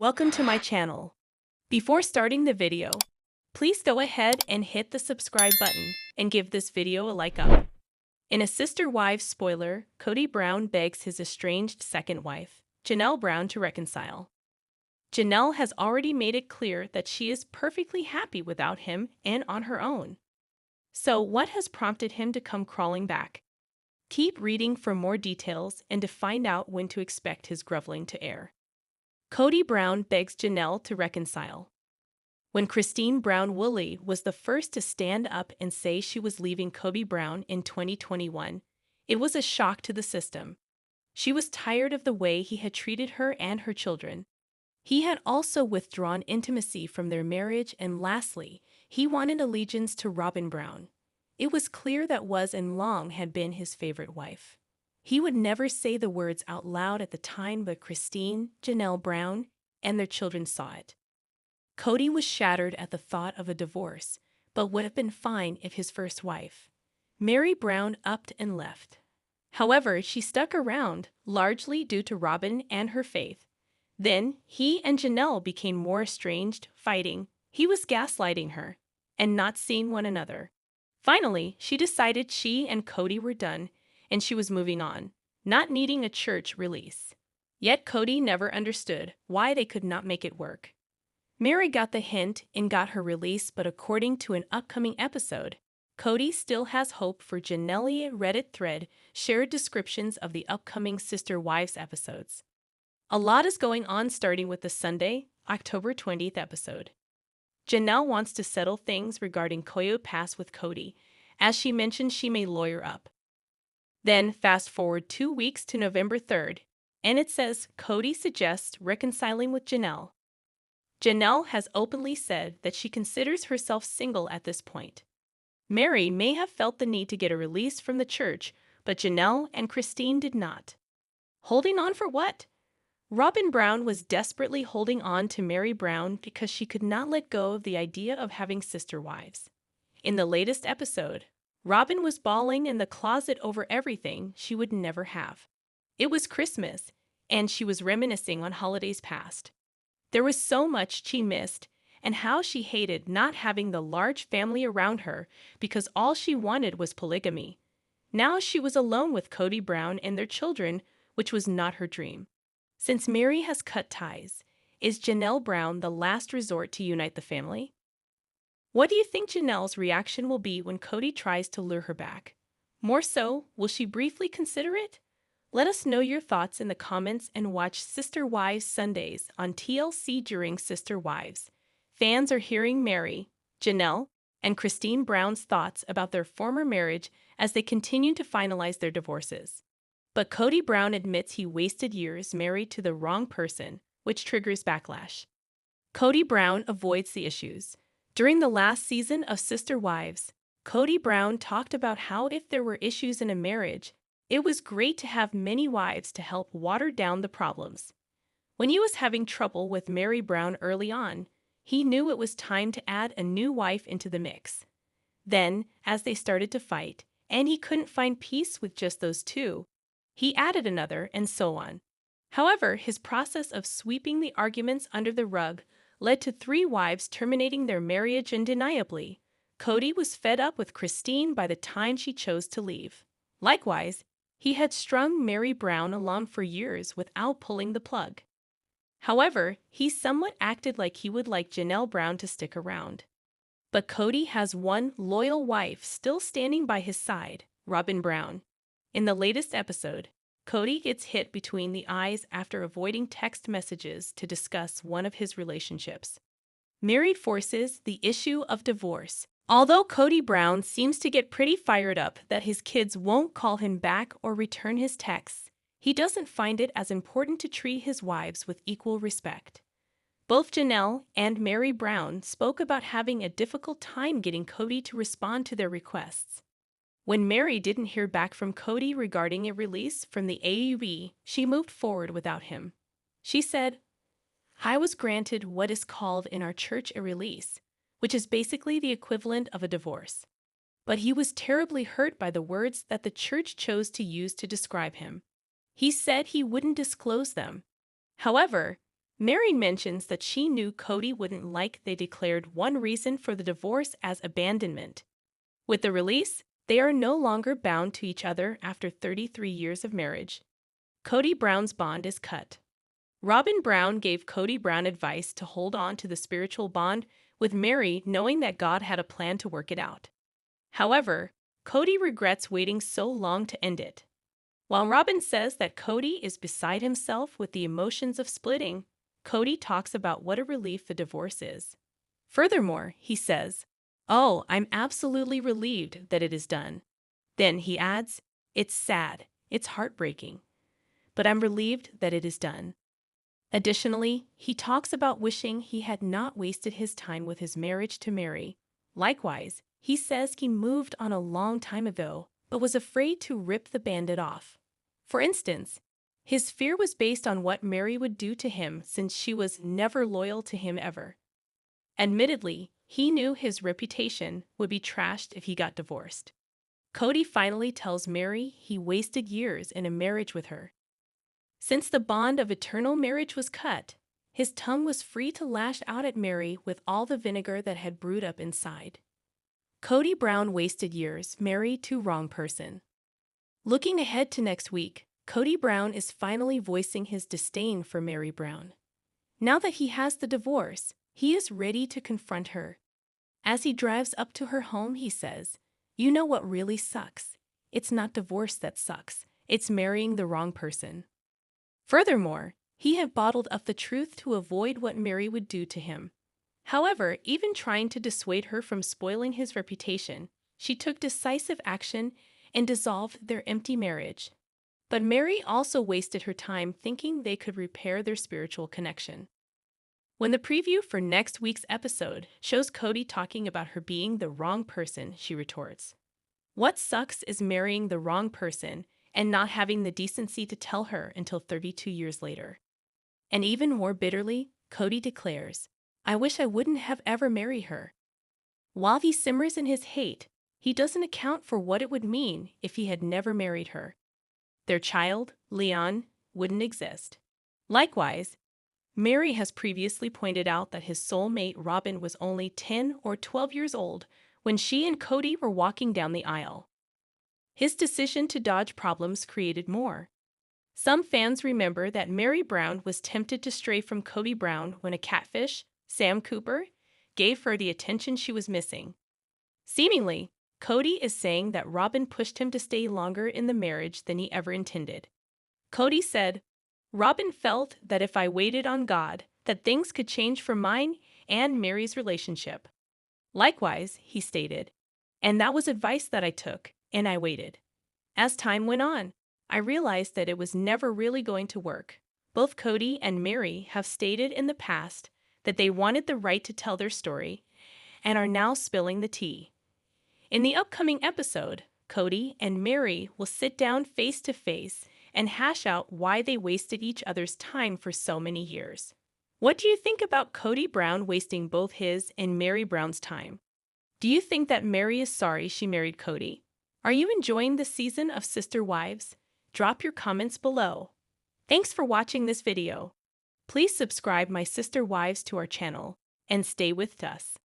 Welcome to my channel. Before starting the video, please go ahead and hit the subscribe button and give this video a like up. In a Sister Wives spoiler, Kody Brown begs his estranged second wife, Janelle Brown, to reconcile. Janelle has already made it clear that she is perfectly happy without him and on her own. So what has prompted him to come crawling back? Keep reading for more details and to find out when to expect his groveling to air. Kody Brown begs Janelle to reconcile. When Christine Brown Woolley was the first to stand up and say she was leaving Kody Brown in 2021, it was a shock to the system. She was tired of the way he had treated her and her children. He had also withdrawn intimacy from their marriage, and lastly, he wanted allegiance to Robyn Brown. It was clear that was and long had been his favorite wife. He would never say the words out loud at the time, but Christine, Janelle Brown, and their children saw it. Kody was shattered at the thought of a divorce, but would have been fine if his first wife, Meri Brown, upped and left. However, she stuck around, largely due to Robyn and her faith. Then, he and Janelle became more estranged, fighting. He was gaslighting her, and not seeing one another. Finally, she decided she and Kody were done, and she was moving on, not needing a church release. Yet Kody never understood why they could not make it work. Meri got the hint and got her release, but according to an upcoming episode, Kody still has hope for Janelle. Reddit thread shared descriptions of the upcoming Sister Wives episodes. A lot is going on, starting with the Sunday, October 20th episode. Janelle wants to settle things regarding Koyo Pass with Kody, as she mentioned she may lawyer up. Then fast forward 2 weeks to November 3rd, and it says Kody suggests reconciling with Janelle. Janelle has openly said that she considers herself single at this point. Meri may have felt the need to get a release from the church, but Janelle and Christine did not. Holding on for what? Robyn Brown was desperately holding on to Meri Brown because she could not let go of the idea of having sister wives. In the latest episode, Robyn was bawling in the closet over everything she would never have. It was Christmas, and she was reminiscing on holidays past. There was so much she missed, and how she hated not having the large family around her because all she wanted was polygamy. Now she was alone with Kody Brown and their children, which was not her dream. Since Meri has cut ties, is Janelle Brown the last resort to unite the family? What do you think Janelle's reaction will be when Kody tries to lure her back? More so, will she briefly consider it? Let us know your thoughts in the comments, and watch Sister Wives Sundays on TLC. During Sister Wives, fans are hearing Meri, Janelle, and Christine Brown's thoughts about their former marriage as they continue to finalize their divorces. But Kody Brown admits he wasted years married to the wrong person, which triggers backlash. Kody Brown avoids the issues. During the last season of Sister Wives, Kody Brown talked about how if there were issues in a marriage, it was great to have many wives to help water down the problems. When he was having trouble with Meri Brown early on, he knew it was time to add a new wife into the mix. Then, as they started to fight, and he couldn't find peace with just those two, he added another, and so on. However, his process of sweeping the arguments under the rug led to 3 wives terminating their marriage undeniably. Kody was fed up with Christine by the time she chose to leave. Likewise, he had strung Meri Brown along for years without pulling the plug. However, he somewhat acted like he would like Janelle Brown to stick around. But Kody has one loyal wife still standing by his side, Robyn Brown. In the latest episode, Kody gets hit between the eyes after avoiding text messages to discuss one of his relationships. Meri forces the issue of divorce. Although Kody Brown seems to get pretty fired up that his kids won't call him back or return his texts, he doesn't find it as important to treat his wives with equal respect. Both Janelle and Meri Brown spoke about having a difficult time getting Kody to respond to their requests. When Meri didn't hear back from Kody regarding a release from the AUB, she moved forward without him. She said, "I was granted what is called in our church a release, which is basically the equivalent of a divorce. But he was terribly hurt by the words that the church chose to use to describe him. He said he wouldn't disclose them. However, Mary mentions that she knew Kody wouldn't like they declared one reason for the divorce as abandonment. With the release, they are no longer bound to each other after 33 years of marriage. Kody Brown's bond is cut. Robin Brown gave Kody Brown advice to hold on to the spiritual bond with Mary, knowing that God had a plan to work it out. However, Kody regrets waiting so long to end it. While Robin says that Kody is beside himself with the emotions of splitting, Kody talks about what a relief the divorce is. Furthermore, he says, "Oh, I'm absolutely relieved that it is done." Then he adds, "It's sad, it's heartbreaking, but I'm relieved that it is done." Additionally, he talks about wishing he had not wasted his time with his marriage to Mary. Likewise, he says he moved on a long time ago, but was afraid to rip the Band-Aid off. For instance, his fear was based on what Mary would do to him since she was never loyal to him ever. Admittedly, he knew his reputation would be trashed if he got divorced. Kody finally tells Mary he wasted years in a marriage with her. Since the bond of eternal marriage was cut, his tongue was free to lash out at Mary with all the vinegar that had brewed up inside. Kody Brown wasted years married to wrong person. Looking ahead to next week, Kody Brown is finally voicing his disdain for Mary Brown. Now that he has the divorce, he is ready to confront her. As he drives up to her home, he says, "You know what really sucks? It's not divorce that sucks. It's marrying the wrong person." Furthermore, he had bottled up the truth to avoid what Mary would do to him. However, even trying to dissuade her from spoiling his reputation, she took decisive action and dissolved their empty marriage. But Mary also wasted her time thinking they could repair their spiritual connection. When the preview for next week's episode shows Kody talking about her being the wrong person, she retorts, "What sucks is marrying the wrong person and not having the decency to tell her until 32 years later." And even more bitterly, Kody declares, "I wish I wouldn't have ever married her." While he simmers in his hate, he doesn't account for what it would mean if he had never married her. Their child, Leon, wouldn't exist. Likewise, Mary has previously pointed out that his soulmate Robin was only 10 or 12 years old when she and Kody were walking down the aisle. His decision to dodge problems created more. Some fans remember that Mary Brown was tempted to stray from Kody Brown when a catfish, Sam Cooper, gave her the attention she was missing. Seemingly, Kody is saying that Robin pushed him to stay longer in the marriage than he ever intended. Kody said, "Robin felt that if I waited on God, that things could change for mine and Mary's relationship." Likewise, he stated, "And that was advice that I took, and I waited. As time went on, I realized that it was never really going to work." Both Kody and Mary have stated in the past that they wanted the right to tell their story and are now spilling the tea. In the upcoming episode, Kody and Mary will sit down face to face and hash out why they wasted each other's time for so many years. What do you think about Kody Brown wasting both his and Mary Brown's time? Do you think that Mary is sorry she married Kody? Are you enjoying this season of Sister Wives? Drop your comments below. Thanks for watching this video. Please subscribe my Sister Wives to our channel and stay with us.